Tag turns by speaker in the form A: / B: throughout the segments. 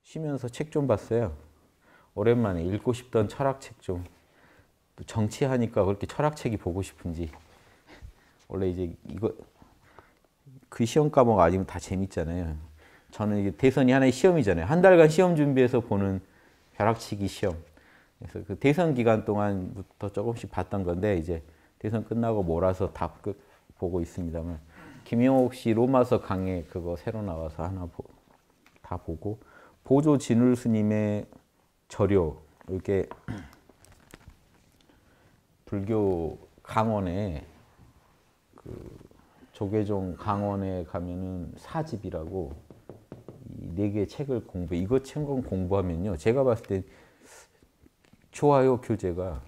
A: 쉬면서 책 좀 봤어요. 오랜만에 읽고 싶던 철학책 좀. 또 정치하니까 그렇게 철학책이 보고 싶은지. 원래 이제 이거 그 시험 과목 아니면 다 재밌잖아요. 저는 이게 대선이 하나의 시험이잖아요. 한 달간 시험 준비해서 보는 벼락치기 시험. 그래서 그 대선 기간 동안부터 조금씩 봤던 건데 이제 대선 끝나고 몰아서 다 보고 있습니다만 김영옥 씨 로마서 강해 그거 새로 나와서 하나 다 보고 보조 진울 스님의 절요 이렇게 불교 강원에 그 조계종 강원에 가면은 사집이라고 이 4개 책을 공부해. 이거 책 공부하면요. 제가 봤을 때 좋아요 교재가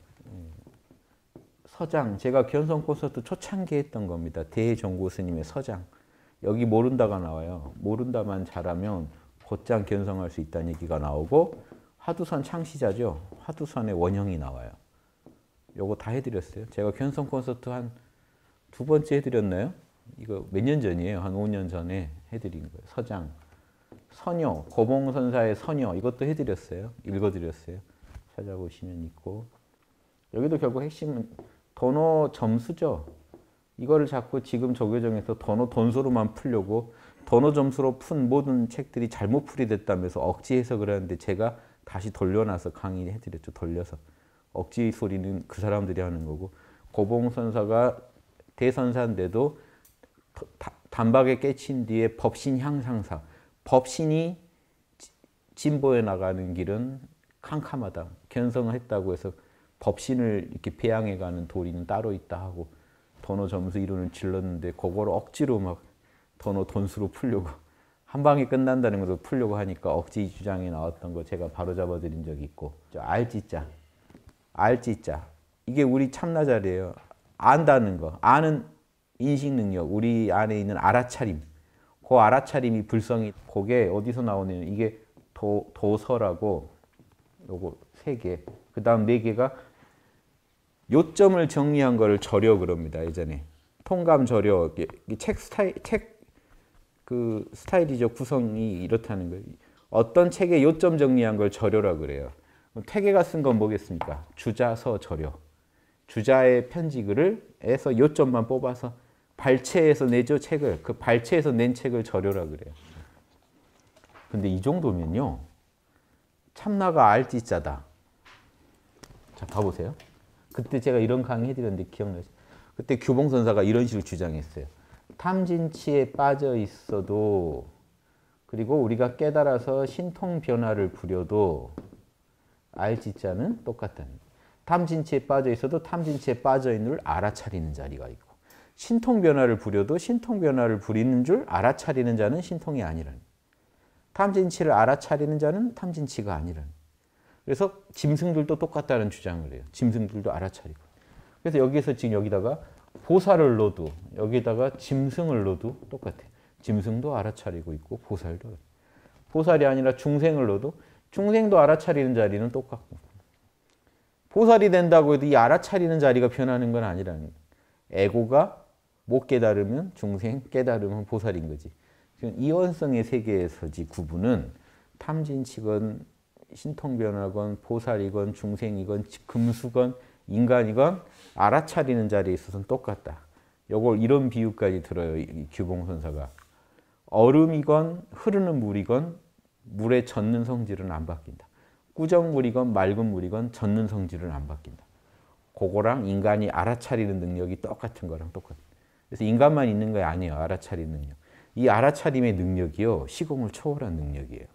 A: 서장. 제가 견성 콘서트 초창기에 했던 겁니다. 대종고 스님의 서장. 여기 모른다가 나와요. 모른다만 잘하면 곧장 견성할 수 있다는 얘기가 나오고 화두선 창시자죠. 화두선의 원형이 나와요. 요거 다 해드렸어요. 제가 견성 콘서트 한 2번째 해드렸나요? 이거 몇 년 전이에요. 한 5년 전에 해드린 거예요. 서장. 선녀, 고봉선사의 선녀 이것도 해드렸어요. 읽어드렸어요. 찾아보시면 있고 여기도 결국 핵심은 도노 점수죠. 이거를 자꾸 지금 조계종에서 도노 돈수로만 풀려고 도노 점수로 푼 모든 책들이 잘못 풀이됐다면서 억지 해석을 하는데 제가 다시 돌려놔서 강의해드렸죠. 돌려서. 억지 소리는 그 사람들이 하는 거고 고봉선사가 대선사인데도 단박에 깨친 뒤에 법신 향상사. 법신이 진보해 나가는 길은 캄캄하다. 견성을 했다고 해서 법신을 이렇게 배양해가는 도리는 따로 있다 하고 도노 점수 이론을 질렀는데 그거를 억지로 막 도노 돈수로 풀려고 한 방에 끝난다는 것도 풀려고 하니까 억지 주장이 나왔던 거 제가 바로잡아 드린 적이 있고 알지자. 알지자. 이게 우리 참나자리예요. 안다는 거. 아는 인식 능력. 우리 안에 있는 알아차림. 그 알아차림이 불성이 그게 어디서 나오냐면 이게 도서라고 요거 3개. 그 다음 4개가 요점을 정리한 거를 절여 그럽니다. 예전에. 통감 절여. 책 그 스타일이죠. 구성이 이렇다는 거예요. 어떤 책의 요점 정리한 걸 절여라 그래요. 태계가 쓴 건 뭐겠습니까? 주자서 절여. 주자의 편지글을 해서 요점만 뽑아서 발췌해서 내죠 책을. 그 발췌해서 낸 책을 절여라 그래요. 근데 이 정도면요. 참나가 알지자다. 자, 봐보세요. 그때 제가 이런 강의 해드렸는데 기억나죠? 그때 규봉선사가 이런 식으로 주장했어요. 탐진치에 빠져 있어도 그리고 우리가 깨달아서 신통 변화를 부려도 알지자는 똑같다는 거예요. 탐진치에 빠져 있어도 탐진치에 빠져 있는 줄 알아차리는 자리가 있고 신통 변화를 부려도 신통 변화를 부리는 줄 알아차리는 자는 신통이 아니라는 거예요. 탐진치를 알아차리는 자는 탐진치가 아니라는 거예요. 그래서 짐승들도 똑같다는 주장을 해요. 짐승들도 알아차리고. 그래서 여기서 지금 여기다가 보살을 넣어도 여기다가 짐승을 넣어도 똑같아요. 짐승도 알아차리고 있고 보살도. 보살이 아니라 중생을 넣어도 중생도 알아차리는 자리는 똑같고. 보살이 된다고 해도 이 알아차리는 자리가 변하는 건 아니라는 거예요. 에고가 못 깨달으면 중생, 깨달으면 보살인 거지. 이원성의 세계에서지 구분은 탐진치건 신통변화건 보살이건 중생이건 금수건 인간이건 알아차리는 자리에 있어서는 똑같다. 요걸 이런 비유까지 들어요. 이 규봉선사가. 얼음이건 흐르는 물이건 물에 젖는 성질은 안 바뀐다. 꾸정물이건 맑은 물이건 젖는 성질은 안 바뀐다. 그거랑 인간이 알아차리는 능력이 똑같은 거랑 똑같다. 그래서 인간만 있는 거 아니에요. 알아차리는 능력. 이 알아차림의 능력이요. 시공을 초월한 능력이에요.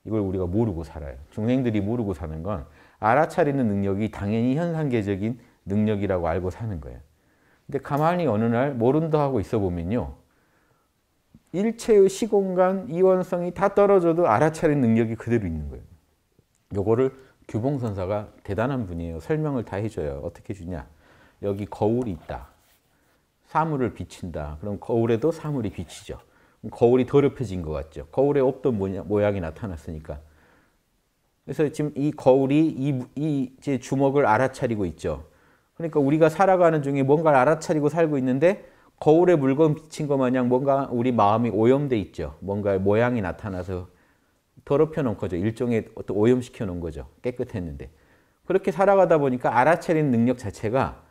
A: 이걸 우리가 모르고 살아요. 중생들이 모르고 사는 건 알아차리는 능력이 당연히 현상계적인 능력이라고 알고 사는 거예요. 근데 가만히 어느 날 모른다 하고 있어 보면요. 일체의 시공간, 이원성이 다 떨어져도 알아차리는 능력이 그대로 있는 거예요. 요거를 규봉선사가 대단한 분이에요. 설명을 다 해줘요. 어떻게 주냐. 여기 거울이 있다. 사물을 비친다. 그럼 거울에도 사물이 비치죠. 거울이 더럽혀진 것 같죠. 거울에 없던 모양이 나타났으니까. 그래서 지금 이 거울이 이 제 주먹을 알아차리고 있죠. 그러니까 우리가 살아가는 중에 뭔가를 알아차리고 살고 있는데 거울에 물건 비친 것 마냥 뭔가 우리 마음이 오염돼 있죠. 뭔가 모양이 나타나서 더럽혀 놓은 거죠. 일종의 어떤 오염시켜 놓은 거죠. 깨끗했는데. 그렇게 살아가다 보니까 알아차리는 능력 자체가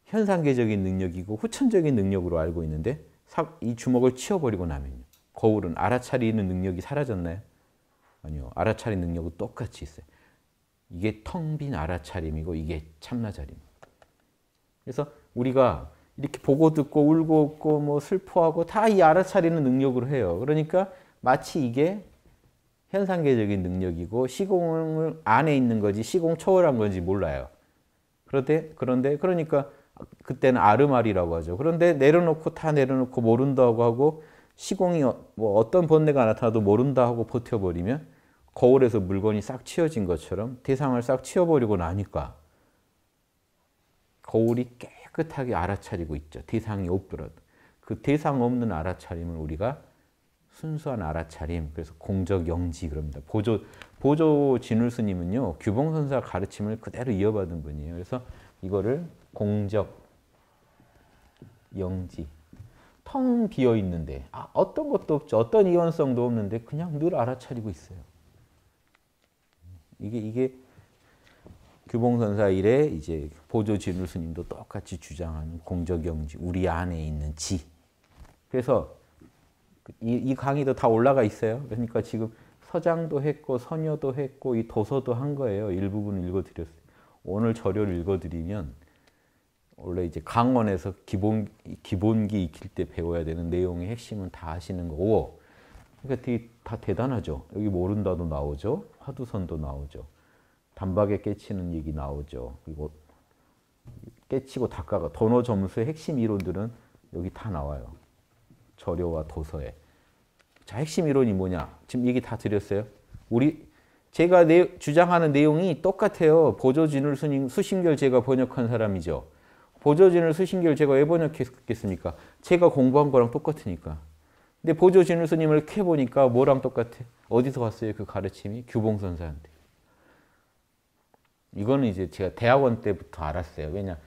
A: 현상계적인 능력이고 후천적인 능력으로 알고 있는데 이 주먹을 치워버리고 나면요. 거울은 알아차리는 능력이 사라졌나요? 아니요. 알아차리는 능력은 똑같이 있어요. 이게 텅 빈 알아차림이고 이게 참나자림. 그래서 우리가 이렇게 보고 듣고 울고 웃고 뭐 슬퍼하고 다 이 알아차리는 능력으로 해요. 그러니까 마치 이게 현상계적인 능력이고 시공 안에 있는 거지 시공 초월한 건지 몰라요. 그런데 그러니까 그때는 아르말이라고 하죠. 그런데 내려놓고 다 내려놓고 모른다고 하고 시공이 뭐 어떤 번뇌가 나타나도 모른다 하고 버텨버리면 거울에서 물건이 싹 치워진 것처럼 대상을 싹 치워버리고 나니까 거울이 깨끗하게 알아차리고 있죠. 대상이 없더라도. 그 대상 없는 알아차림을 우리가 순수한 알아차림, 그래서 공적영지 그럽니다. 보조 진울스님은요, 규봉선사 가르침을 그대로 이어받은 분이에요. 그래서 이거를 공적영지, 텅 비어 있는데 어떤 것도 없죠. 어떤 이원성도 없는데 그냥 늘 알아차리고 있어요. 이게 규봉선사 이래 이제 보조 진울스님도 똑같이 주장하는 공적영지, 우리 안에 있는 지. 그래서 이 강의도 다 올라가 있어요. 그러니까 지금 서장도 했고 선여도 했고 이 도서도 한 거예요. 일부분 읽어드렸어요. 오늘 저료를 읽어드리면 원래 이제 강원에서 기본기 익힐 때 배워야 되는 내용의 핵심은 다 아시는 거고, 그러니까 되게 다 대단하죠. 여기 모른다도 나오죠. 화두선도 나오죠. 단박에 깨치는 얘기 나오죠. 그리고 깨치고 닦아가 도노 점수의 핵심 이론들은 여기 다 나와요. 저료와 도서에. 자, 핵심 이론이 뭐냐? 지금 얘기 다 드렸어요. 제가 주장하는 내용이 똑같아요. 보조진울 스님 수신결 제가 번역한 사람이죠. 보조진울 수신결 제가 왜 번역했겠습니까? 제가 공부한 거랑 똑같으니까. 근데 보조진울 스님을 캐보니까 뭐랑 똑같아? 어디서 왔어요? 그 가르침이? 규봉선사한테. 이거는 이제 제가 대학원 때부터 알았어요. 왜냐?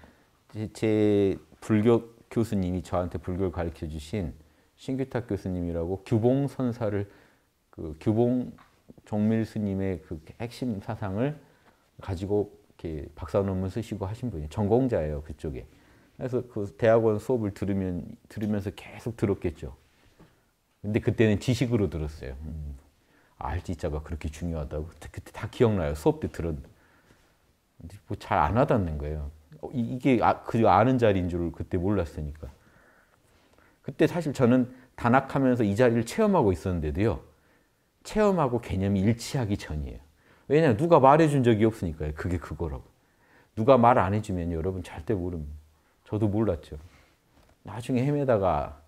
A: 제 불교 교수님이 저한테 불교를 가르쳐 주신 신규탁 교수님이라고 규봉선사를 그 규봉 종밀 스님의 그 핵심 사상을 가지고 이렇게 박사 논문 쓰시고 하신 분이에요. 전공자예요, 그쪽에. 그래서 그 대학원 수업을 들으면서 계속 들었겠죠. 근데 그때는 지식으로 들었어요. 알지자가 그렇게 중요하다고. 그때 다 기억나요. 수업 때 들었는데. 뭐 잘 안 와닿는 거예요. 이게 그 아는 자리인 줄 그때 몰랐으니까. 그때 사실 저는 단학하면서 이 자리를 체험하고 있었는데도요. 체험하고 개념이 일치하기 전이에요. 왜냐하면 누가 말해준 적이 없으니까요. 그게 그거라고. 누가 말 안 해주면 여러분 절대 모릅니다. 저도 몰랐죠. 나중에 헤매다가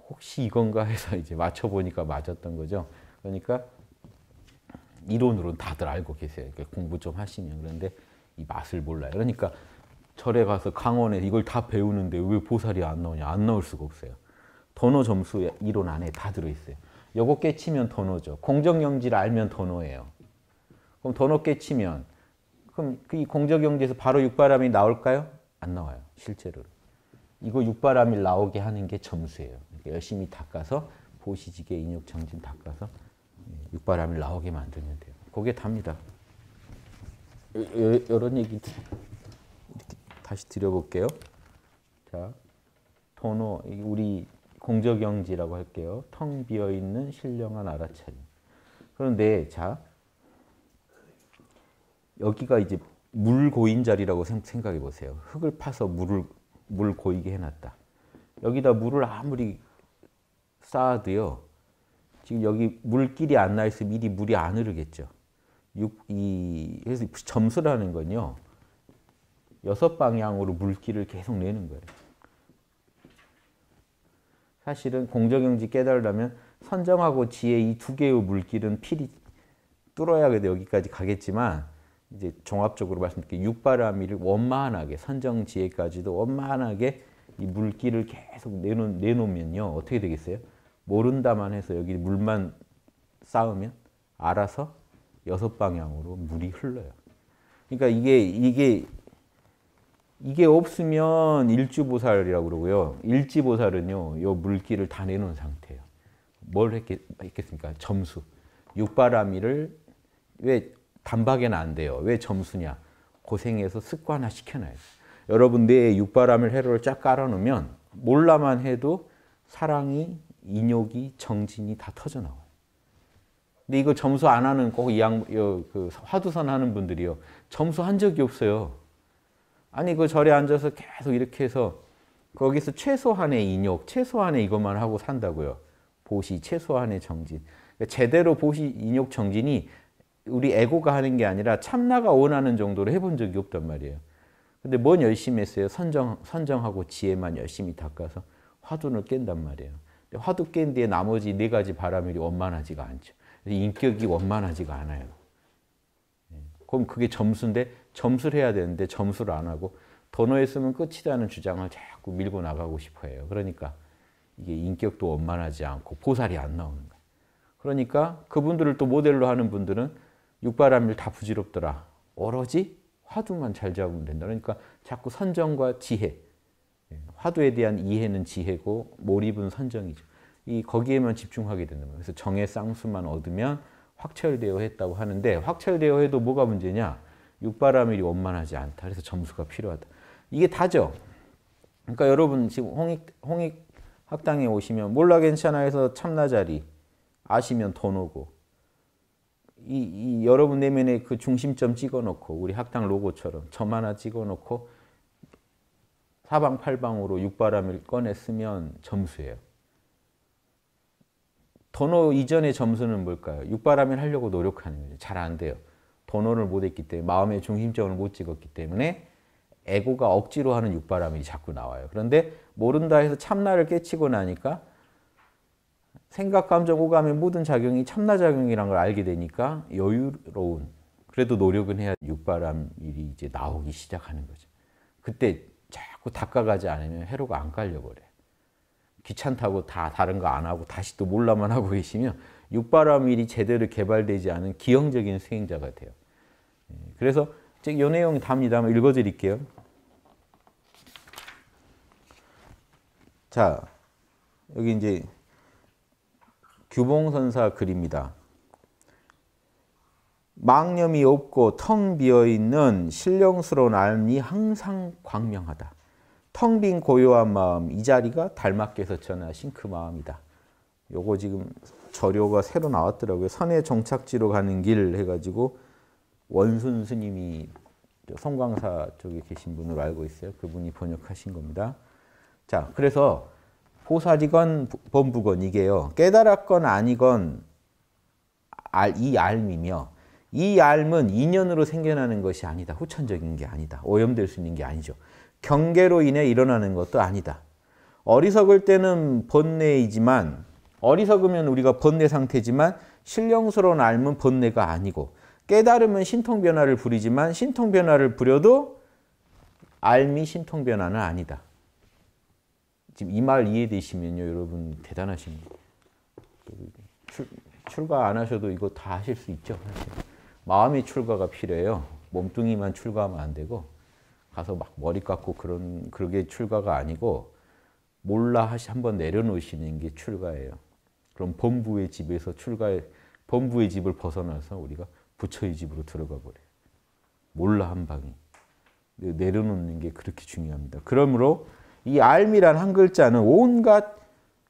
A: 혹시 이건가 해서 이제 맞춰보니까 맞았던 거죠. 그러니까 이론으로는 다들 알고 계세요. 공부 좀 하시면. 그런데 이 맛을 몰라요. 그러니까 절에 가서 강원에 이걸 다 배우는데 왜 보살이 안 나오냐? 안 나올 수가 없어요. 도노 점수 이론 안에 다 들어있어요. 요거 깨치면 도노죠. 공적영지를 알면 도노예요. 그럼 도노 깨치면 그럼 이 공적영지에서 바로 육바람이 나올까요? 안 나와요. 실제로. 이거 육바람이 나오게 하는 게 점수예요. 열심히 닦아서 보시지게 인욕정진 닦아서 육바람이 나오게 만들면 돼요. 그게 답니다. 이런 얘기 이렇게 다시 드려볼게요. 자, 도노, 우리 공적영지라고 할게요. 텅 비어있는 신령한 알아차림. 그런데 자, 여기가 이제 물 고인 자리라고 생각해 보세요. 흙을 파서 물 고이게 해놨다. 여기다 물을 아무리 쌓아도요. 지금 여기 물길이 안 나 있으면 미리 물이 안 흐르겠죠. 그래서 점수라는 건요. 6방향으로 물길을 계속 내는 거예요. 사실은 공적영지 깨달으려면 선정하고 지혜 이 두 개의 물길은 필히 뚫어야 여기까지 가겠지만 이제 종합적으로 말씀드릴게요. 육바라미를 원만하게 선정 지혜까지도 원만하게 이 물길을 계속 내놓으면요. 어떻게 되겠어요? 모른다만 해서 여기 물만 쌓으면 알아서 6방향으로 물이 흘러요. 그러니까 이게 이게 없으면 일주보살이라고 그러고요. 일지보살은요, 요 물기를 다 내놓은 상태예요. 뭘 했겠습니까? 점수. 육바라밀을 왜 단박에는 안 돼요? 왜 점수냐? 고생해서 습관화 시켜놔야 돼요. 여러분 뇌에 육바라밀 회로를 쫙 깔아놓으면 몰라만 해도 사랑이, 인욕이, 정진이 다 터져 나와요. 근데 이거 점수 안 하는 꼭 그 화두선 하는 분들이요. 점수 한 적이 없어요. 아니 그 절에 앉아서 계속 이렇게 해서 거기서 최소한의 인욕, 최소한의 이것만 하고 산다고요. 보시, 최소한의 정진. 그러니까 제대로 보시, 인욕, 정진이 우리 에고가 하는 게 아니라 참나가 원하는 정도로 해본 적이 없단 말이에요. 근데 뭔 열심히 했어요? 선정하고 지혜만 열심히 닦아서 화두를 깬단 말이에요. 근데 화두 깬 뒤에 나머지 네 가지 바라밀이 원만하지가 않죠. 인격이 원만하지가 않아요. 그럼 그게 점수인데 점수를 해야 되는데 점수를 안 하고 도노했으면 끝이라는 주장을 자꾸 밀고 나가고 싶어 해요. 그러니까 이게 인격도 원만하지 않고 보살이 안 나오는 거예요. 그러니까 그분들을 또 모델로 하는 분들은 육바라밀 다 부질없더라. 오로지 화두만 잘 잡으면 된다. 그러니까 자꾸 선정과 지혜. 화두에 대한 이해는 지혜고 몰입은 선정이죠. 거기에만 집중하게 된다. 그래서 정의 쌍수만 얻으면 확철대오 했다고 하는데 확철대오 해도 뭐가 문제냐? 육바라밀이 원만하지 않다. 그래서 점수가 필요하다. 이게 다죠. 그러니까 여러분 지금 홍익 학당에 오시면 몰라 괜찮아 해서 참나자리 아시면 돈 오고 여러분 내면에 그 중심점 찍어놓고 우리 학당 로고처럼 점 하나 찍어놓고 사방팔방으로 육바라밀 꺼냈으면 점수예요. 도노 이전의 점수는 뭘까요? 육바라밀 하려고 노력하는 거죠. 잘 안 돼요. 도노를 못했기 때문에 마음의 중심점을 못 찍었기 때문에 에고가 억지로 하는 육바라밀이 자꾸 나와요. 그런데 모른다 해서 참나를 깨치고 나니까 생각, 감정, 오감의 모든 작용이 참나작용이라는 걸 알게 되니까 여유로운, 그래도 노력은 해야 육바라밀이 이제 나오기 시작하는 거죠. 그때 자꾸 닦아가지 않으면 회로가 안 깔려버려요. 귀찮다고 다 다른 거 안 하고 다시 또 몰라만 하고 계시면 육바라밀이 제대로 개발되지 않은 기형적인 수행자가 돼요. 그래서 이 내용이 답니다. 한번 읽어드릴게요. 자, 여기 이제 규봉선사 글입니다. 망념이 없고 텅 비어있는 신령스러운 알미 항상 광명하다. 텅 빈 고요한 마음, 이 자리가 달마께서 전하신 그 마음이다. 요거 지금 저료가 새로 나왔더라고요. 선의 정착지로 가는 길 해가지고 원순 스님이 송광사 쪽에 계신 분으로 알고 있어요. 그분이 번역하신 겁니다. 자, 그래서 보살이건 범부건 이게요. 깨달았건 아니건 이 알미며 이 알은 인연으로 생겨나는 것이 아니다. 후천적인 게 아니다. 오염될 수 있는 게 아니죠. 경계로 인해 일어나는 것도 아니다. 어리석을 때는 번뇌이지만 어리석으면 우리가 번뇌 상태지만 신령스러운 알은 번뇌가 아니고 깨달으면 신통변화를 부리지만 신통변화를 부려도 알미 신통변화는 아니다. 지금 이 말 이해되시면요. 여러분 대단하신 거예요. 출가 안 하셔도 이거 다 하실 수 있죠. 사실. 마음의 출가가 필요해요. 몸뚱이만 출가하면 안 되고 가서 막 머리 깎고 그러게 출가가 아니고 몰라 한번 내려놓으시는 게 출가예요. 그럼 범부의 집에서 범부의 집을 벗어나서 우리가 부처의 집으로 들어가 버려요. 몰라 한 방에. 내려놓는 게 그렇게 중요합니다. 그러므로 이 알미란 한 글자는 온갖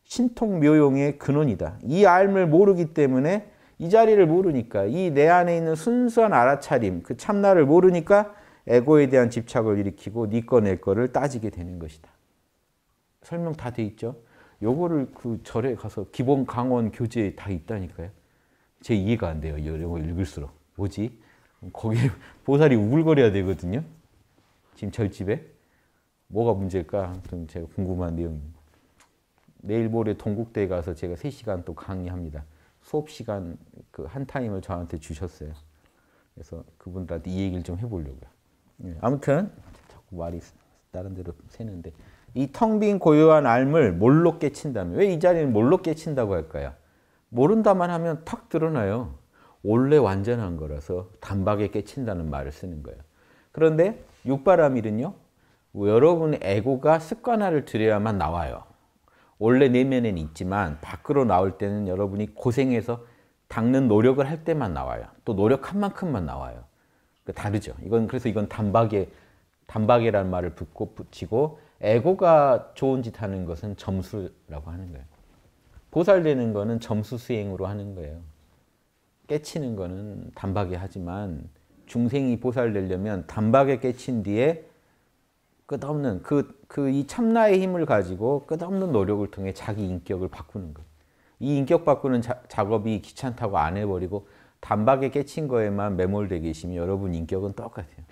A: 신통묘용의 근원이다. 이 알을 모르기 때문에 이 자리를 모르니까 이 내 안에 있는 순수한 알아차림, 그 참나를 모르니까 에고에 대한 집착을 일으키고 네 거 내 거를 따지게 되는 것이다. 설명 다 돼 있죠? 요거를 그 절에 가서 기본 강원 교재에 다 있다니까요. 제 이해가 안 돼요. 이런 거 읽을수록. 뭐지? 거기에 보살이 우글거려야 되거든요. 지금 절집에. 뭐가 문제일까? 아무튼 제가 궁금한 내용입니다. 내일 모레 동국대에 가서 제가 3시간 또 강의합니다. 수업 시간 그 한 타임을 저한테 주셨어요. 그래서 그분들한테 이 얘기를 좀 해보려고요. 아무튼 자꾸 말이 다른 데로 새는데 이 텅 빈 고요한 알을 뭘로 깨친다면 왜 이 자리는 뭘로 깨친다고 할까요? 모른다만 하면 탁 드러나요. 원래 완전한 거라서 단박에 깨친다는 말을 쓰는 거예요. 그런데 육바라밀은요. 여러분의 에고가 습관화를 들여야만 나와요. 원래 내면에는 있지만 밖으로 나올 때는 여러분이 고생해서 닦는 노력을 할 때만 나와요. 또 노력한 만큼만 나와요. 다르죠. 그래서 이건 단박에라는 말을 붙이고 에고가 좋은 짓 하는 것은 점수라고 하는 거예요. 보살되는 거는 점수 수행으로 하는 거예요. 깨치는 거는 단박에 하지만 중생이 보살되려면 단박에 깨친 뒤에 끝없는 이 참나의 힘을 가지고 끝없는 노력을 통해 자기 인격을 바꾸는 거예요. 이 인격 바꾸는 작업이 귀찮다고 안 해버리고 단박에 깨친 거에만 매몰되어 계시면 여러분 인격은 똑같아요.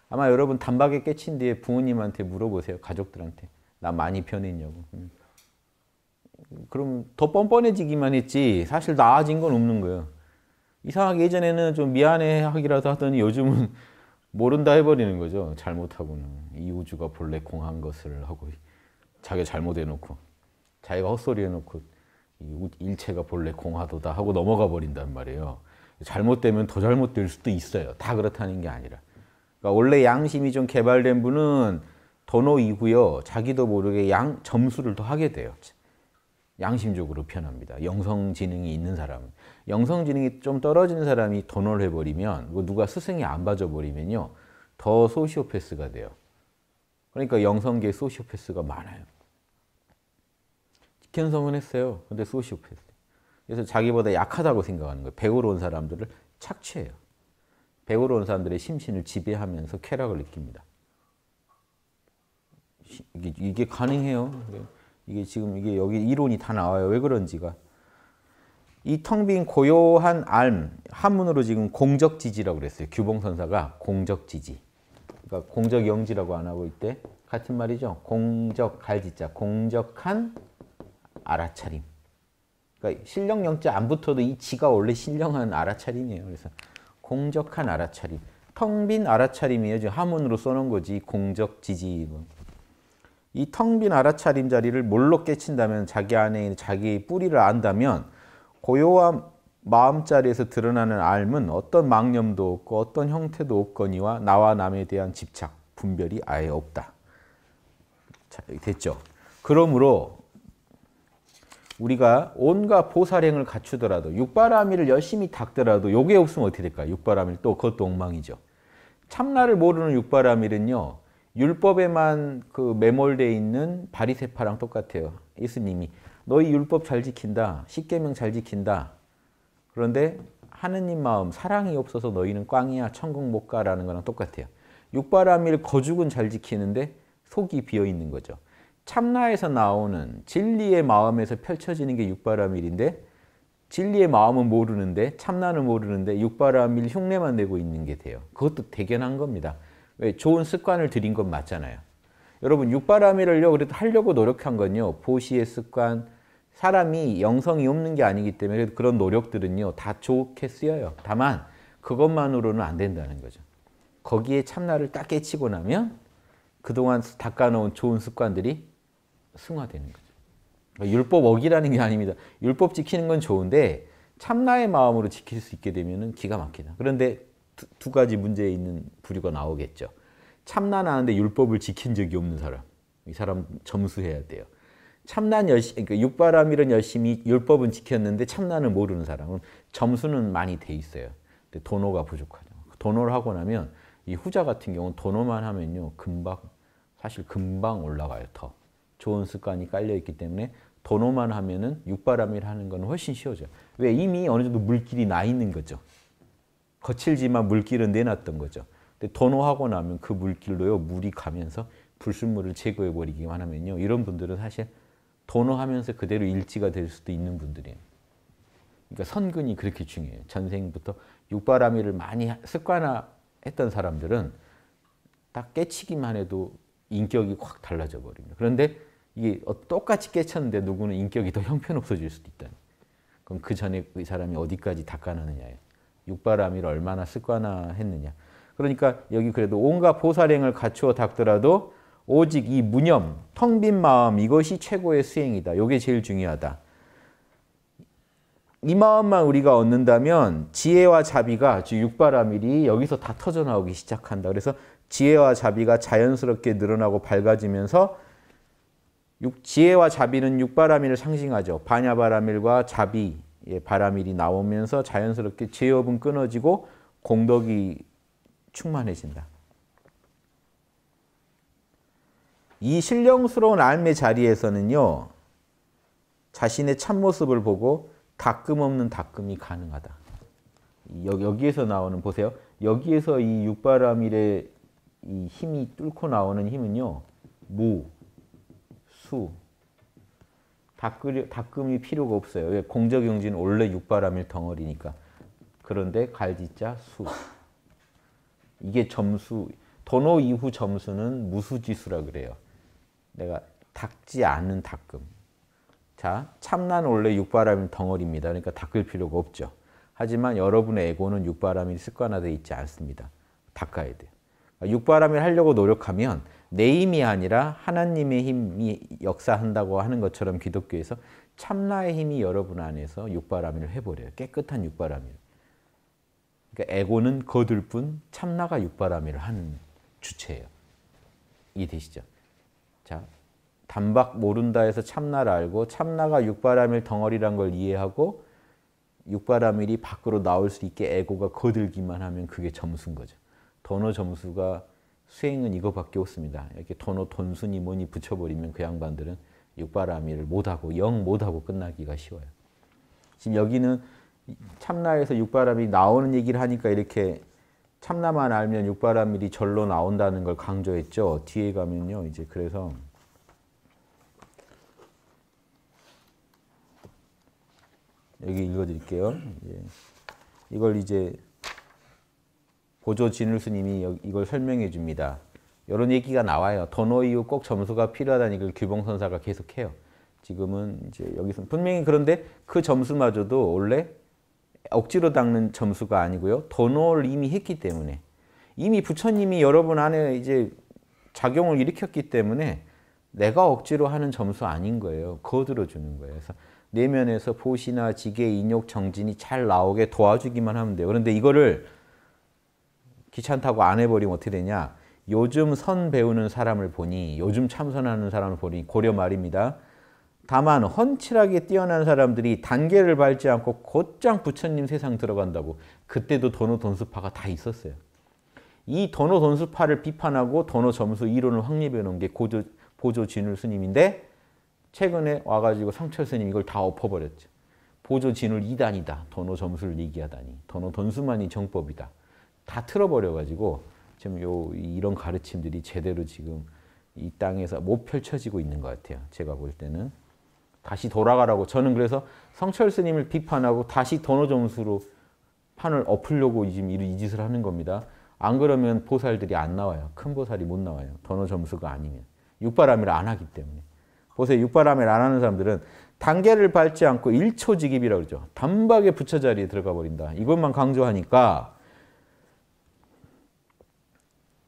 A: 아마 여러분 단박에 깨친 뒤에 부모님한테 물어보세요. 가족들한테. 나 많이 변했냐고. 그럼 더 뻔뻔해지기만 했지 사실 나아진 건 없는 거예요. 이상하게 예전에는 좀 미안해 하기라도 하더니 요즘은 모른다 해버리는 거죠. 잘못하고는. 이 우주가 본래 공한 것을 하고 자기가 잘못해놓고 자기가 헛소리 해놓고 일체가 본래 공하도다 하고 넘어가 버린단 말이에요. 잘못되면 더 잘못될 수도 있어요. 다 그렇다는 게 아니라. 그러니까 원래 양심이 좀 개발된 분은 도노이고요. 자기도 모르게 점수를 더 하게 돼요. 양심적으로 변합니다. 영성지능이 있는 사람은. 영성지능이 좀 떨어지는 사람이 도노를 해버리면 누가 스승이 안 봐줘버리면요. 더 소시오패스가 돼요. 그러니까 영성계에 소시오패스가 많아요. 견성은 했어요. 근데 소시오패스. 그래서 자기보다 약하다고 생각하는 거예요. 배우러 온 사람들을 착취해요. 배우러 온 사람들의 심신을 지배하면서 쾌락을 느낍니다. 이게 가능해요. 이게 여기 이론이 다 나와요. 왜 그런지가. 이 텅 빈 고요한 알, 한문으로 지금 공적지지라고 그랬어요. 규봉선사가 공적지지. 그러니까 공적영지라고 안 하고 있대. 같은 말이죠. 공적, 갈지자. 공적한 알아차림. 그러니까 신령 영자 안 붙어도 이 지가 원래 신령한 알아차림이에요. 그래서 공적한 알아차림. 텅 빈 알아차림이에요. 지금 한문으로 써놓은 거지. 공적지지. 이 텅 빈 알아차림 자리를 뭘로 깨친다면 자기 안에 있는 자기의 뿌리를 안다면 고요한 마음자리에서 드러나는 알은 어떤 망념도 없고 어떤 형태도 없거니와 나와 남에 대한 집착, 분별이 아예 없다. 자, 됐죠? 그러므로 우리가 온갖 보살행을 갖추더라도 육바라밀을 열심히 닦더라도 요게 없으면 어떻게 될까요? 육바라밀 또 그것도 엉망이죠. 참나를 모르는 육바라밀은요. 율법에만 매몰되어 있는 바리새파랑 똑같아요. 예수님이 너희 율법 잘 지킨다. 십계명 잘 지킨다. 그런데 하느님 마음 사랑이 없어서 너희는 꽝이야. 천국 못 가라는 거랑 똑같아요. 육바라밀 거죽은 잘 지키는데 속이 비어있는 거죠. 참나에서 나오는 진리의 마음에서 펼쳐지는 게 육바라밀인데 진리의 마음은 모르는데 참나는 모르는데 육바라밀 흉내만 내고 있는 게 돼요. 그것도 대견한 겁니다. 왜? 좋은 습관을 들인 건 맞잖아요. 여러분 육바라밀을요 그래도 하려고 노력한 건요. 보시의 습관, 사람이 영성이 없는 게 아니기 때문에 그런 노력들은요 다 좋게 쓰여요. 다만 그것만으로는 안 된다는 거죠. 거기에 참나를 딱 깨치고 나면 그동안 닦아놓은 좋은 습관들이 승화되는 거죠. 그러니까 율법 어기라는 게 아닙니다. 율법 지키는 건 좋은데 참나의 마음으로 지킬 수 있게 되면 기가 막히다. 그런데 두 가지 문제에 있는 부류가 나오겠죠. 참나는 아는데 율법을 지킨 적이 없는 사람. 이 사람 점수해야 돼요. 그러니까 육바라밀은 열심히 율법은 지켰는데 참나는 모르는 사람은 점수는 많이 돼 있어요. 근데 도노가 부족하죠. 도노를 하고 나면 이 후자 같은 경우는 도노만 하면요. 사실 금방 올라가요. 더. 좋은 습관이 깔려있기 때문에 도노만 하면은 육바라밀 하는 건 훨씬 쉬워져요. 왜? 이미 어느 정도 물길이 나 있는 거죠. 거칠지만 물길은 내놨던 거죠. 근데 도노하고 나면 그 물길로요. 물이 가면서 불순물을 제거해버리기만 하면요. 이런 분들은 사실 도노하면서 그대로 일지가 될 수도 있는 분들이에요. 그러니까 선근이 그렇게 중요해요. 전생부터 육바라밀을 많이 습관화했던 사람들은 딱 깨치기만 해도 인격이 확 달라져 버립니다. 그런데 이게 똑같이 깨쳤는데 누구는 인격이 더 형편없어질 수도 있다. 그럼 그 전에 그 사람이 어디까지 닦아내느냐예요. 육바라밀을 얼마나 습관화했느냐. 그러니까 여기 그래도 온갖 보살행을 갖추어 닦더라도 오직 이 무념, 텅 빈 마음 이것이 최고의 수행이다. 이게 제일 중요하다. 이 마음만 우리가 얻는다면 지혜와 자비가 즉 육바라밀이 여기서 다 터져나오기 시작한다. 그래서 지혜와 자비가 자연스럽게 늘어나고 밝아지면서 지혜와 자비는 육바라밀을 상징하죠. 반야바라밀과 자비의 바라밀이 나오면서 자연스럽게 죄업은 끊어지고 공덕이 충만해진다. 이 신령스러운 앓매 자리에서는요. 자신의 참모습을 보고 닦음 없는 닦음이 가능하다. 여기에서 나오는 보세요. 여기에서 이 육바라밀의 이 힘이 뚫고 나오는 힘은요. 무, 수, 닦음이 필요가 없어요. 공적용지는 원래 육바라밀 덩어리니까. 그런데 갈지자 수. 이게 점수, 도노 이후 점수는 무수지수라 그래요. 내가 닦지 않는 닦음. 자, 참나는 원래 육바라밀 덩어리입니다. 그러니까 닦을 필요가 없죠. 하지만 여러분의 에고는 육바라밀이 습관화되어 있지 않습니다. 닦아야 돼요. 육바라밀 하려고 노력하면 내 힘이 아니라 하나님의 힘이 역사한다고 하는 것처럼 기독교에서 참나의 힘이 여러분 안에서 육바라밀을 해버려요. 깨끗한 육바라밀. 그러니까 에고는 거들 뿐 참나가 육바라밀을 하는 주체예요. 이해되시죠? 자, 단박 모른다 해서 참나를 알고 참나가 육바라밀 덩어리란 걸 이해하고 육바라밀이 밖으로 나올 수 있게 에고가 거들기만 하면 그게 점수인 거죠. 도노 점수가 수행은 이거밖에 없습니다. 이렇게 도노 돈순이 뭐니 붙여버리면 그 양반들은 육바라밀을 못하고 영 못하고 끝나기가 쉬워요. 지금 여기는 참나에서 육바라밀이 나오는 얘기를 하니까 이렇게 참나만 알면 육바라밀이 절로 나온다는 걸 강조했죠. 뒤에 가면요. 이제 그래서 여기 읽어드릴게요. 이걸 이제 보조 진울 스님이 이걸 설명해 줍니다. 이런 얘기가 나와요. 도노 이후 꼭 점수가 필요하다는 걸 규봉선사가 계속해요. 지금은 이제 여기서 분명히 그런데 그 점수마저도 원래 억지로 닦는 점수가 아니고요. 도노를 이미 했기 때문에 이미 부처님이 여러분 안에 이제 작용을 일으켰기 때문에 내가 억지로 하는 점수 아닌 거예요. 거들어 주는 거예요. 그래서 내면에서 보시나 지계, 인욕, 정진이 잘 나오게 도와주기만 하면 돼요. 그런데 이거를 귀찮다고 안 해버리면 어떻게 되냐. 요즘 선 배우는 사람을 보니 요즘 참선하는 사람을 보니 고려 말입니다. 다만 헌칠하게 뛰어난 사람들이 단계를 밟지 않고 곧장 부처님 세상 들어간다고. 그때도 도노 돈수파가 다 있었어요. 이 도노 돈수파를 비판하고 도노 점수 이론을 확립해 놓은 게 보조 진울 스님인데 최근에 와가지고 성철 스님 이걸 다 엎어버렸죠. 보조 진울 2단이다. 도노 점수를 얘기하다니. 도노 돈수만이 정법이다. 다 틀어버려가지고 지금 이런 가르침들이 제대로 지금 이 땅에서 못 펼쳐지고 있는 것 같아요. 제가 볼 때는. 다시 돌아가라고. 저는 그래서 성철 스님을 비판하고 다시 도노 점수로 판을 엎으려고 지금 이 짓을 하는 겁니다. 안 그러면 보살들이 안 나와요. 큰 보살이 못 나와요. 도노 점수가 아니면. 육바라밀을 안 하기 때문에. 보세요. 육바라밀 안 하는 사람들은 단계를 밟지 않고 1초직입이라고 그러죠. 단박에 부처 자리에 들어가 버린다. 이것만 강조하니까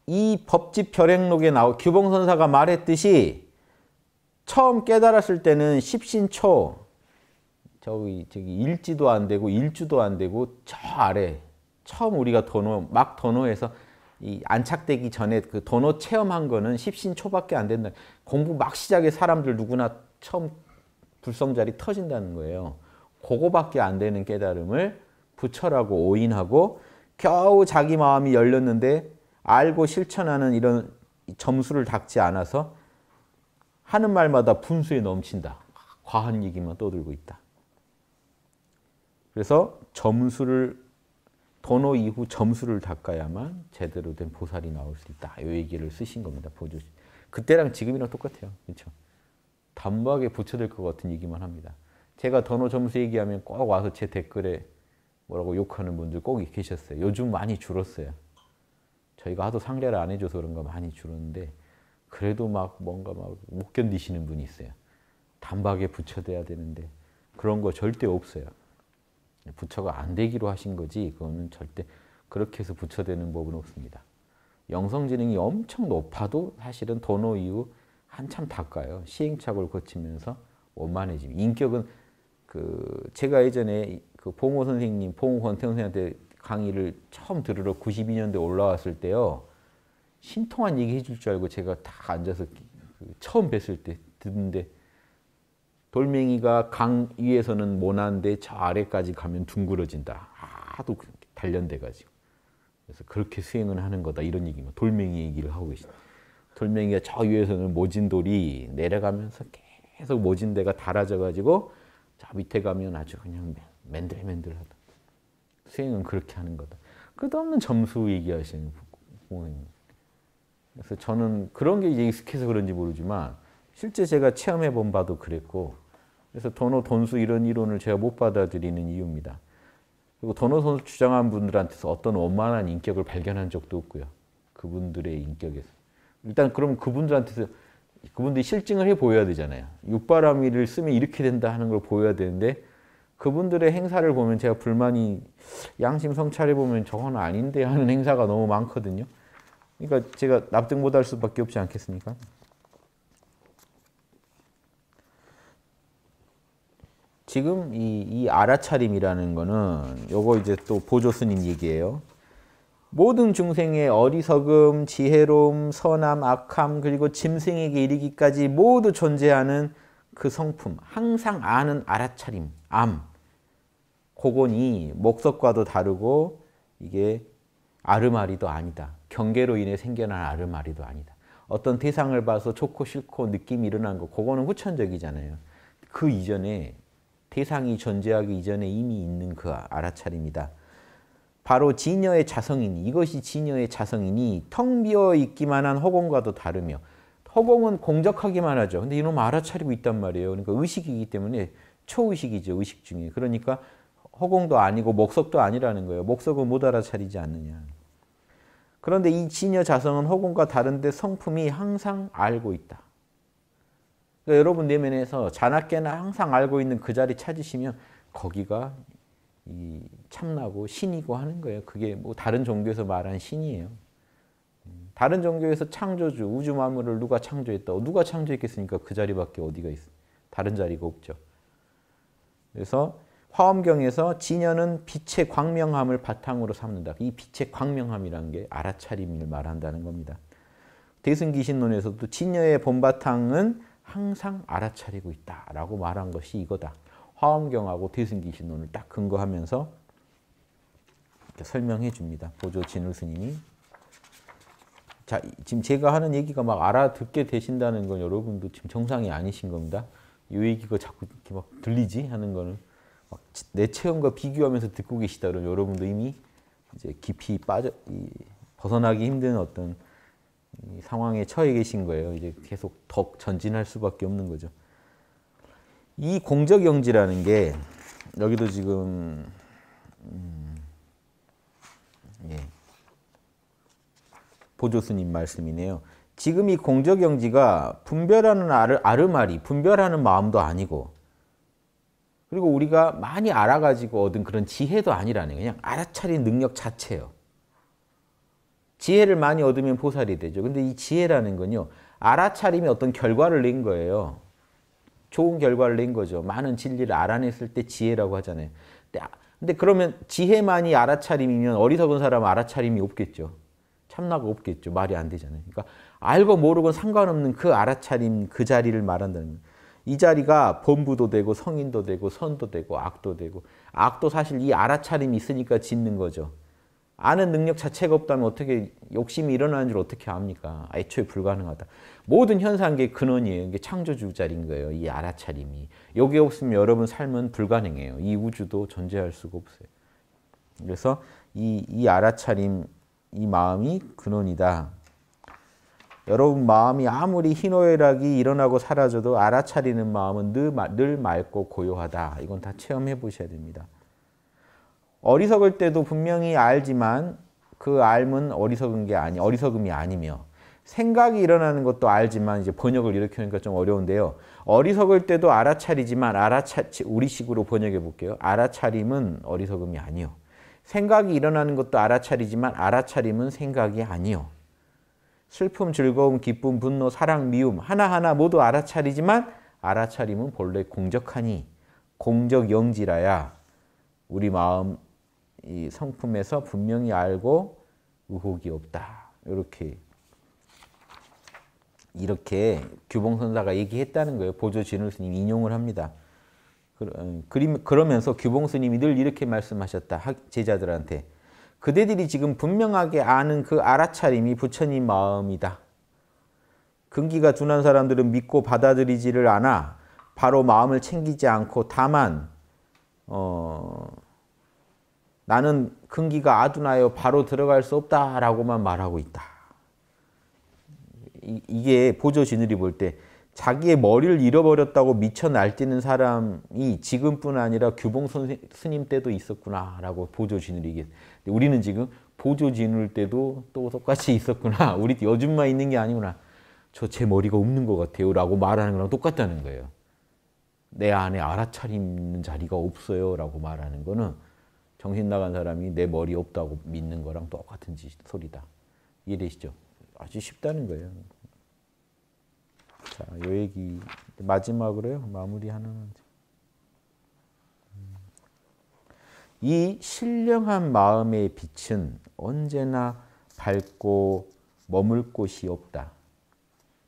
A: 이 법집 별행록에 규봉선사가 말했듯이 처음 깨달았을 때는 십신초 저기 일지도 안 되고 일주도 안 되고 저 아래 처음 우리가 막 도노해서 이 안착되기 전에 그 도노 체험한 거는 십신초밖에 안 된다. 공부 막 시작해 사람들 누구나 처음 불성자리 터진다는 거예요. 그거밖에 안 되는 깨달음을 부처라고 오인하고 겨우 자기 마음이 열렸는데 알고 실천하는 이런 점수를 닦지 않아서 하는 말마다 분수에 넘친다. 과한 얘기만 떠들고 있다. 그래서 도노 이후 점수를 닦아야만 제대로 된 보살이 나올 수 있다. 이 얘기를 쓰신 겁니다. 그때랑 지금이랑 똑같아요. 그렇죠? 단박에 부처될 것 같은 얘기만 합니다. 제가 도노 점수 얘기하면 꼭 와서 제 댓글에 뭐라고 욕하는 분들 꼭 계셨어요. 요즘 많이 줄었어요. 저희가 하도 상례를 안 해줘서 그런가 많이 줄었는데 그래도 막 뭔가 막 못 견디시는 분이 있어요. 단박에 부처돼야 되는데 그런 거 절대 없어요. 부처가 안 되기로 하신 거지 그거는 절대 그렇게 해서 부처되는 법은 없습니다. 영성지능이 엄청 높아도 사실은 도노 이후 한참 닦아요. 시행착오를 거치면서 원만해짐. 인격은 제가 예전에 봉호 선생님, 봉호 권태원 선생님한테 강의를 처음 들으러 92년도에 올라왔을 때요. 신통한 얘기 해줄 줄 알고 제가 다 앉아서 처음 뵀을 때 듣는데 돌멩이가 강 위에서는 모나는데 저 아래까지 가면 둥그러진다. 하도 단련돼가지고. 그래서 그렇게 수행을 하는 거다. 이런 얘기만 돌멩이 얘기를 하고 계시다. 돌멩이가 저 위에서는 모진 돌이 내려가면서 계속 모진 데가 닳아져가지고 저 밑에 가면 아주 그냥 맨들맨들하다. 수행은 그렇게 하는 거다. 끝없는 점수 얘기하시는 부모님. 그래서 저는 그런 게 이제 익숙해서 그런지 모르지만 실제 제가 체험해 본 바도 그랬고 그래서 도노 돈수 이런 이론을 제가 못 받아들이는 이유입니다. 그리고 도노 돈수 주장한 분들한테서 어떤 원만한 인격을 발견한 적도 없고요. 그분들의 인격에서. 일단 그럼 그분들한테서 그분들이 실증을 해 보여야 되잖아요. 육바라밀을 쓰면 이렇게 된다 하는 걸 보여야 되는데 그분들의 행사를 보면 제가 불만이 양심 성찰해 보면 저건 아닌데 하는 행사가 너무 많거든요. 그러니까 제가 납득 못할 수밖에 없지 않겠습니까? 지금 이 알아차림이라는 거는 요거 이제 또 보조 스님 얘기예요. 모든 중생의 어리석음, 지혜로움, 선함, 악함 그리고 짐승에게 이르기까지 모두 존재하는 그 성품, 항상 아는 알아차림, 암. 그건이 목석과도 다르고 이게 아르마리도 아니다. 경계로 인해 생겨난 아르마리도 아니다. 어떤 대상을 봐서 좋고 싫고 느낌이 일어난 거 그거는 후천적이잖아요. 그 이전에 대상이 존재하기 이전에 이미 있는 그 알아차림이다. 바로 진여의 자성이니 이것이 진여의 자성이니 텅 비어 있기만 한 허공과도 다르며 허공은 공적하기만 하죠. 근데 이놈 알아차리고 있단 말이에요. 그러니까 의식이기 때문에 초의식이죠. 의식 중에. 그러니까 허공도 아니고 목석도 아니라는 거예요. 목석은 못 알아차리지 않느냐. 그런데 이 진여 자성은 허공과 다른데 성품이 항상 알고 있다. 그러니까 여러분 내면에서 자나깨나 항상 알고 있는 그 자리 찾으시면 거기가 이 참나고 신이고 하는 거예요. 그게 뭐 다른 종교에서 말하는 신이에요. 다른 종교에서 창조주, 우주 만물을 누가 창조했다. 누가 창조했겠습니까? 그 자리밖에 어디가 있어. 다른 자리가 없죠. 그래서 화엄경에서 진여는 빛의 광명함을 바탕으로 삼는다. 이 빛의 광명함이라는 게 알아차림을 말한다는 겁니다. 대승기신론에서도 진여의 본바탕은 항상 알아차리고 있다라고 말한 것이 이거다. 화엄경하고 대승기신론을 딱 근거하면서 이렇게 설명해 줍니다. 보조 진울 스님이. 자, 지금 제가 하는 얘기가 막 알아듣게 되신다는 건 여러분도 지금 정상이 아니신 겁니다. 이 얘기가 자꾸 이렇게 막 들리지 하는 거는 막 내 체험과 비교하면서 듣고 계시다 그러면 여러분도 이미 이제 깊이 벗어나기 힘든 어떤 상황에 처해 계신 거예요. 이제 계속 더 전진할 수밖에 없는 거죠. 이 공적영지라는 게 여기도 지금 보조스님 말씀이네요. 지금 이 공적영지가 분별하는 아르마리, 분별하는 마음도 아니고 그리고 우리가 많이 알아가지고 얻은 그런 지혜도 아니라는 그냥 알아차린 능력 자체예요. 지혜를 많이 얻으면 보살이 되죠. 근데 이 지혜라는 건요. 알아차림이 어떤 결과를 낸 거예요. 좋은 결과를 낸 거죠. 많은 진리를 알아냈을 때 지혜라고 하잖아요. 근데 그러면 지혜만이 알아차림이면 어리석은 사람은 알아차림이 없겠죠. 참나가 없겠죠. 말이 안 되잖아요. 그러니까 알고 모르고 상관없는 그 알아차림 그 자리를 말한다는 거예요. 이 자리가 범부도 되고 성인도 되고 선도 되고 악도 되고 악도 사실 이 알아차림이 있으니까 짓는 거죠. 아는 능력 자체가 없다면 어떻게 욕심이 일어나는 줄 어떻게 압니까? 애초에 불가능하다. 모든 현상계의 근원이에요. 이게 창조주 자리인 거예요. 이 알아차림이. 여기 없으면 여러분 삶은 불가능해요. 이 우주도 존재할 수가 없어요. 그래서 이 알아차림, 이 마음이 근원이다. 여러분 마음이 아무리 희노애락이 일어나고 사라져도 알아차리는 마음은 늘 맑고 고요하다. 이건 다 체험해 보셔야 됩니다. 어리석을 때도 분명히 알지만 그 알은 어리석음이 아니며 생각이 일어나는 것도 알지만 이제 번역을 이렇게 하니까 좀 어려운데요. 어리석을 때도 알아차리지만 우리식으로 번역해 볼게요. 알아차림은 어리석음이 아니요. 생각이 일어나는 것도 알아차리지만 알아차림은 생각이 아니요. 슬픔, 즐거움, 기쁨, 분노, 사랑, 미움 하나하나 모두 알아차리지만 알아차림은 본래 공적하니 공적영지라야 우리 마음 이 성품에서 분명히 알고 의혹이 없다. 이렇게 이렇게 규봉선사가 얘기했다는 거예요. 보조진울 스님이 인용을 합니다. 그러면서 규봉 스님이 늘 이렇게 말씀하셨다. 제자들한테. 그대들이 지금 분명하게 아는 그 알아차림이 부처님 마음이다. 근기가 둔한 사람들은 믿고 받아들이지를 않아 바로 마음을 챙기지 않고 다만 나는 근기가 아둔하여 바로 들어갈 수 없다라고만 말하고 있다. 이게 보조진울이 볼 때 자기의 머리를 잃어버렸다고 미쳐 날뛰는 사람이 지금뿐 아니라 규봉 스님 때도 있었구나라고 보조진울이 얘기했어요. 우리는 지금 보조진울 때도 또 똑같이 있었구나. 우리 요즘만 있는 게 아니구나. 저 제 머리가 없는 것 같아요 라고 말하는 거랑 똑같다는 거예요. 내 안에 알아차리는 자리가 없어요 라고 말하는 거는 정신 나간 사람이 내 머리 없다고 믿는 거랑 똑같은 소리다. 이해되시죠? 아주 쉽다는 거예요. 자, 요 얘기 마지막으로요. 마무리 하나만. 이 신령한 마음의 빛은 언제나 밝고 머물 곳이 없다.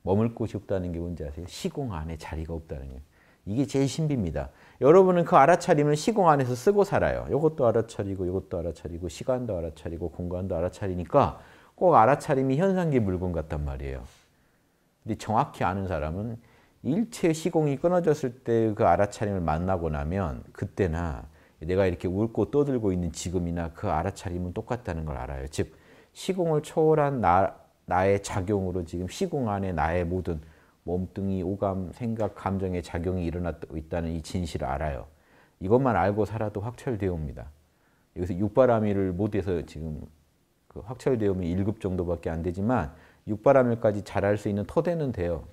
A: 머물 곳이 없다는 게 뭔지 아세요? 시공 안에 자리가 없다는 거예요. 이게 제일 신비입니다. 여러분은 그 알아차림을 시공 안에서 쓰고 살아요. 이것도 알아차리고 이것도 알아차리고 시간도 알아차리고 공간도 알아차리니까 꼭 알아차림이 현상계 물건 같단 말이에요. 근데 정확히 아는 사람은 일체 시공이 끊어졌을 때 그 알아차림을 만나고 나면 그때나 내가 이렇게 웃고 떠들고 있는 지금이나 그 알아차림은 똑같다는 걸 알아요. 즉 시공을 초월한 나의 작용으로 지금 시공 안에 나의 모든 몸뚱이, 오감, 생각, 감정의 작용이 일어나고 있다는 이 진실을 알아요. 이것만 알고 살아도 확철되어 옵니다. 여기서 육바라밀을 못해서 지금 그 확철되어오면 1급 정도밖에 안 되지만 육바라밀까지 잘할 수 있는 토대는 돼요.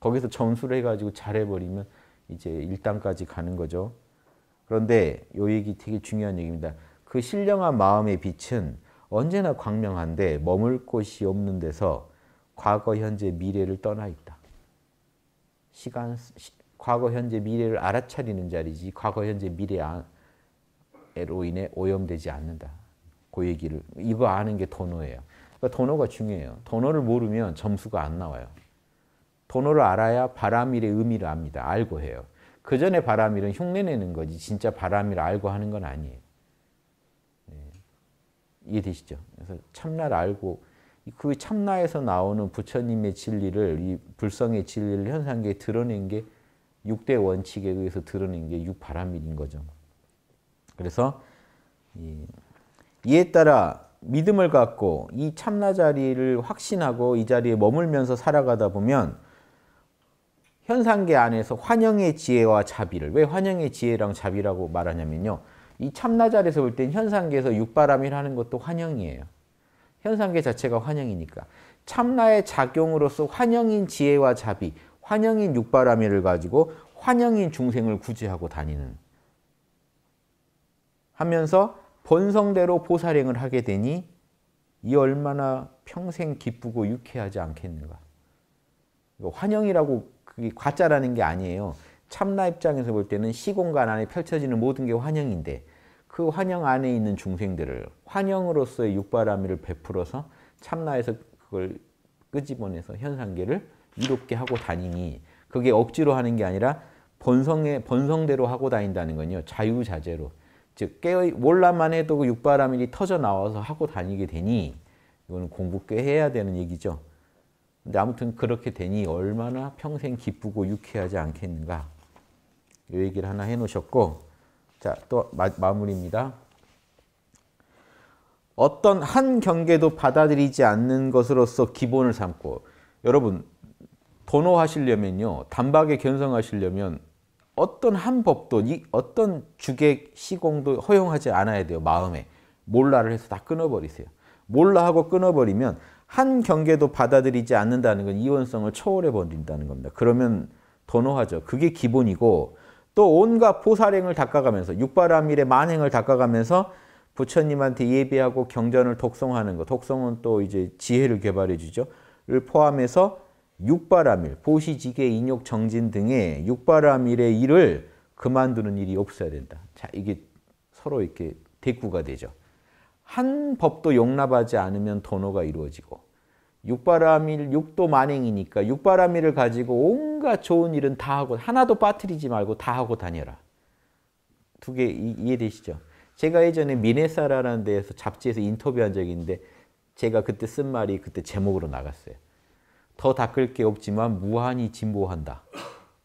A: 거기서 점수를 해가지고 잘해버리면 이제 1단까지 가는 거죠. 그런데 이 얘기 되게 중요한 얘기입니다. 그 신령한 마음의 빛은 언제나 광명한데 머물 곳이 없는 데서 과거, 현재, 미래를 떠나 있다. 과거, 현재, 미래를 알아차리는 자리지 과거, 현재, 미래로 인해 오염되지 않는다. 그 얘기를 이거 아는 게 도노예요. 그러니까 도노가 중요해요. 도노를 모르면 점수가 안 나와요. 도노를 알아야 바라밀의 의미를 압니다. 알고 해요. 그 전에 바라밀은 흉내내는 거지 진짜 바라밀을 알고 하는 건 아니에요. 네. 이해되시죠? 그래서 참나를 알고 그 참나에서 나오는 부처님의 진리를 이 불성의 진리를 현상계에 드러낸 게 6대 원칙에 의해서 드러낸 게 6바라밀인 거죠. 그래서 이에 따라 믿음을 갖고 이 참나 자리를 확신하고 이 자리에 머물면서 살아가다 보면 현상계 안에서 환영의 지혜와 자비를 왜 환영의 지혜랑 자비라고 말하냐면요. 이 참나 자리에서 볼 땐 현상계에서 육바라밀 하는 것도 환영이에요. 현상계 자체가 환영이니까. 참나의 작용으로서 환영인 지혜와 자비, 환영인 육바라밀을 가지고 환영인 중생을 구제하고 다니는 하면서 본성대로 보살행을 하게 되니 이 얼마나 평생 기쁘고 유쾌하지 않겠는가. 환영이라고 그게 과자라는 게 아니에요. 참나 입장에서 볼 때는 시공간 안에 펼쳐지는 모든 게 환영인데 그 환영 안에 있는 중생들을 환영으로서의 육바라밀을 베풀어서 참나에서 그걸 끄집어내서 현상계를 이롭게 하고 다니니 그게 억지로 하는 게 아니라 본성대로 하고 다닌다는 건요. 자유자재로. 즉 몰라만 해도 그 육바라밀이 터져 나와서 하고 다니게 되니 이거는 공부 꽤 해야 되는 얘기죠. 근데 아무튼 그렇게 되니 얼마나 평생 기쁘고 유쾌하지 않겠는가. 이 얘기를 하나 해놓으셨고 자, 또 마무리입니다. 어떤 한 경계도 받아들이지 않는 것으로서 기본을 삼고 여러분 도노하시려면요. 단박에 견성하시려면 어떤 한 법도 어떤 주객 시공도 허용하지 않아야 돼요. 마음에. 몰라를 해서 다 끊어버리세요. 몰라하고 끊어버리면 한 경계도 받아들이지 않는다는 건 이원성을 초월해 버린다는 겁니다. 그러면 도노하죠. 그게 기본이고 또 온갖 보살행을 닦아가면서 육바라밀의 만행을 닦아가면서 부처님한테 예배하고 경전을 독송하는 것. 독송은 또 이제 지혜를 개발해 주죠. 를 포함해서 육바라밀, 보시지계, 인욕, 정진 등의 육바라밀의 일을 그만두는 일이 없어야 된다. 자, 이게 서로 이렇게 대꾸가 되죠. 한 법도 용납하지 않으면 도노가 이루어지고 육바라밀, 육도 만행이니까 육바라밀을 가지고 온갖 좋은 일은 다 하고 하나도 빠뜨리지 말고 다 하고 다녀라. 두 개 이해되시죠? 제가 예전에 미네사라라는 데에서 잡지에서 인터뷰한 적이 있는데 제가 그때 쓴 말이 그때 제목으로 나갔어요. 더 닦을 게 없지만 무한히 진보한다.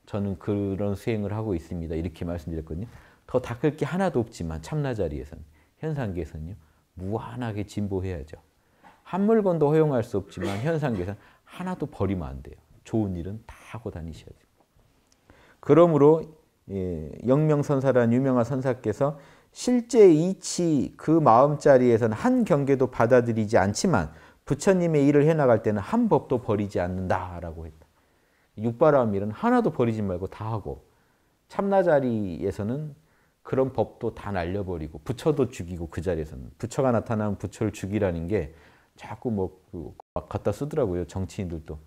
A: 저는 그런 수행을 하고 있습니다. 이렇게 말씀드렸거든요. 더 닦을 게 하나도 없지만 참나자리에서는, 현상계에서는요. 무한하게 진보해야죠. 한 물건도 허용할 수 없지만 현상계에서는 하나도 버리면 안 돼요. 좋은 일은 다 하고 다니셔야 돼요. 그러므로 영명선사라는 유명한 선사께서 실제 이치 그 마음자리에서는 한 경계도 받아들이지 않지만 부처님의 일을 해나갈 때는 한 법도 버리지 않는다라고 했다. 육바라밀은 하나도 버리지 말고 다 하고 참나자리에서는 그런 법도 다 날려버리고 부처도 죽이고 그 자리에서는 부처가 나타나면 부처를 죽이라는 게 자꾸 막 갖다 쓰더라고요. 정치인들도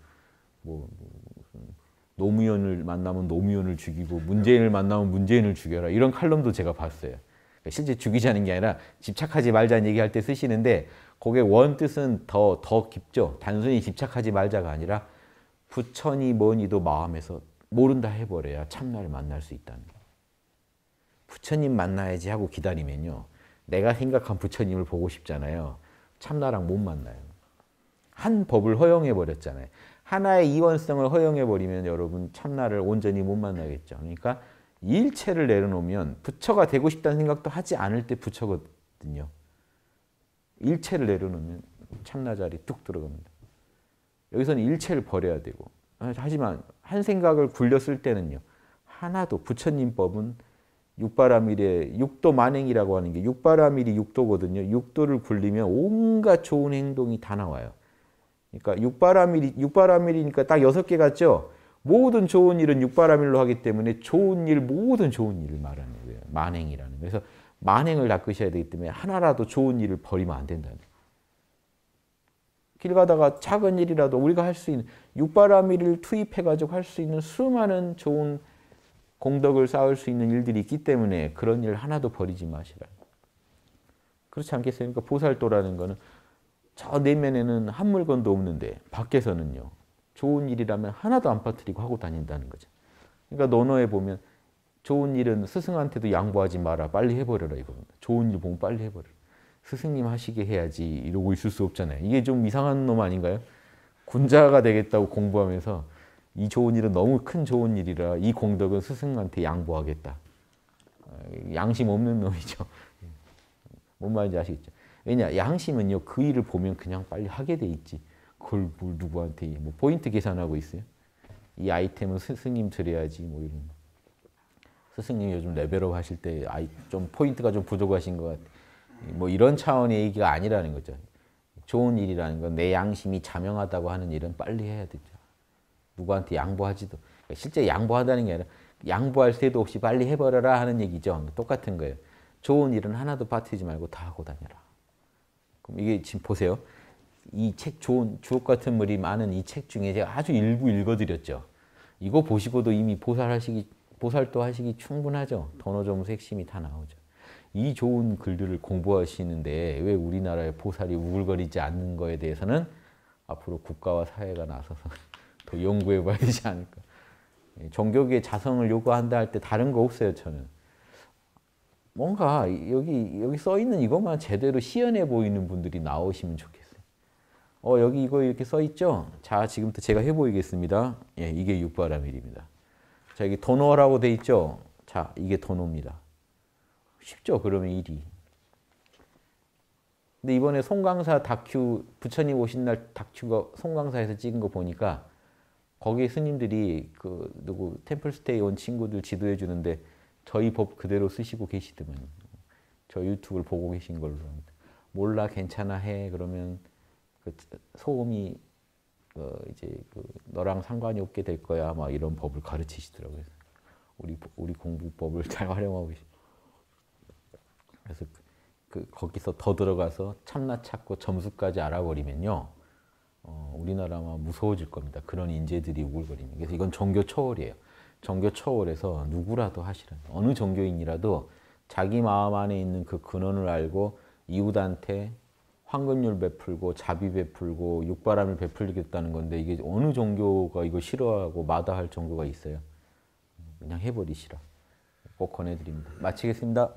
A: 노무현을 만나면 노무현을 죽이고 문재인을 만나면 문재인을 죽여라 이런 칼럼도 제가 봤어요. 실제 죽이자는 게 아니라 집착하지 말자는 얘기할 때 쓰시는데 그게 원뜻은 더 깊죠. 단순히 집착하지 말자가 아니라 부처니 뭐니도 마음에서 모른다 해버려야 참나를 만날 수 있다는 거예요. 부처님 만나야지 하고 기다리면요. 내가 생각한 부처님을 보고 싶잖아요. 참나랑 못 만나요. 한 법을 허용해버렸잖아요. 하나의 이원성을 허용해버리면 여러분 참나를 온전히 못 만나겠죠. 그러니까 일체를 내려놓으면 부처가 되고 싶다는 생각도 하지 않을 때 부처거든요. 일체를 내려놓으면 참나 자리 뚝 들어갑니다. 여기서는 일체를 버려야 되고 하지만 한 생각을 굴렸을 때는요. 하나도 부처님 법은 육바라밀의 육도 만행이라고 하는 게 육바라밀이 육도거든요. 육도를 굴리면 온갖 좋은 행동이 다 나와요. 그러니까 육바라밀이니까 딱 6개 같죠? 모든 좋은 일은 육바라밀로 하기 때문에 좋은 일, 모든 좋은 일을 말하는 거예요. 만행이라는 거예요. 그래서 만행을 닦으셔야 되기 때문에 하나라도 좋은 일을 버리면 안 된다는 거예요. 길 가다가 작은 일이라도 우리가 할 수 있는 육바라밀을 투입해가지고 할 수 있는 수많은 좋은 공덕을 쌓을 수 있는 일들이 있기 때문에 그런 일 하나도 버리지 마시라. 그렇지 않겠어요? 그러니까 보살도라는 거는 저 내면에는 한 물건도 없는데 밖에서는요. 좋은 일이라면 하나도 안 빠뜨리고 하고 다닌다는 거죠. 그러니까 논어에 보면 좋은 일은 스승한테도 양보하지 마라. 빨리 해버려라 이겁니다. 좋은 일 보면 빨리 해버려라. 스승님 하시게 해야지 이러고 있을 수 없잖아요. 이게 좀 이상한 놈 아닌가요? 군자가 되겠다고 공부하면서 이 좋은 일은 너무 큰 좋은 일이라 이 공덕은 스승한테 양보하겠다. 양심 없는 놈이죠. 뭔 말인지 아시겠죠? 왜냐 양심은요 그 일을 보면 그냥 빨리 하게 돼 있지. 그걸 뭘 누구한테 뭐 포인트 계산하고 있어요? 이 아이템은 스승님 드려야지 뭐 이런. 스승님 요즘 레벨업 하실 때 좀 포인트가 좀 부족하신 것 같아. 뭐 이런 차원의 얘기가 아니라는 거죠. 좋은 일이라는 건 내 양심이 자명하다고 하는 일은 빨리 해야 되죠. 누구한테 양보하지도. 실제 양보하다는 게 아니라 양보할 새도 없이 빨리 해버려라 하는 얘기죠. 똑같은 거예요. 좋은 일은 하나도 빠뜨리지 말고 다 하고 다녀라. 그럼 이게 지금 보세요. 이 책 좋은 주옥 같은 물이 많은 이 책 중에 제가 아주 일부 읽어드렸죠. 이거 보시고도 이미 보살도 하시기 충분하죠. 도노점수 핵심이 다 나오죠. 이 좋은 글들을 공부하시는데 왜 우리나라의 보살이 우글거리지 않는 거에 대해서는 앞으로 국가와 사회가 나서서 더 연구해 봐야 되지 않을까. 종교계의 자성을 요구한다 할 때 다른 거 없어요, 저는. 뭔가 여기 써 있는 이것만 제대로 시연해 보이는 분들이 나오시면 좋겠어요. 여기 이거 이렇게 써 있죠? 자, 지금부터 제가 해 보이겠습니다. 예, 이게 육바라밀입니다. 자, 여기 도노라고 돼 있죠? 자, 이게 도노입니다. 쉽죠? 그러면 일이. 근데 이번에 송강사 다큐, 부처님 오신 날 다큐가 송강사에서 찍은 거 보니까 거기에 스님들이 누구 템플스테이 온 친구들 지도해 주는데 저희 법 그대로 쓰시고 계시더만. 저 유튜브를 보고 계신 걸로 합니다. 몰라 괜찮아 해 그러면 소음이 이제 너랑 상관이 없게 될 거야 막 이런 법을 가르치시더라고요. 우리 공부법을 잘 활용하고 계시. 그래서 거기서 더 들어가서 참나 찾고 점수까지 알아버리면요. 우리나라만 무서워질 겁니다. 그런 인재들이 우글거리면. 그래서 이건 종교 초월이에요. 종교 초월에서 누구라도 하시는 어느 종교인이라도 자기 마음 안에 있는 그 근원을 알고 이웃한테 황금률 베풀고 자비 베풀고 육바람을 베풀겠다는 건데 이게 어느 종교가 이거 싫어하고 마다할 종교가 있어요. 그냥 해버리시라. 꼭 권해드립니다. 마치겠습니다.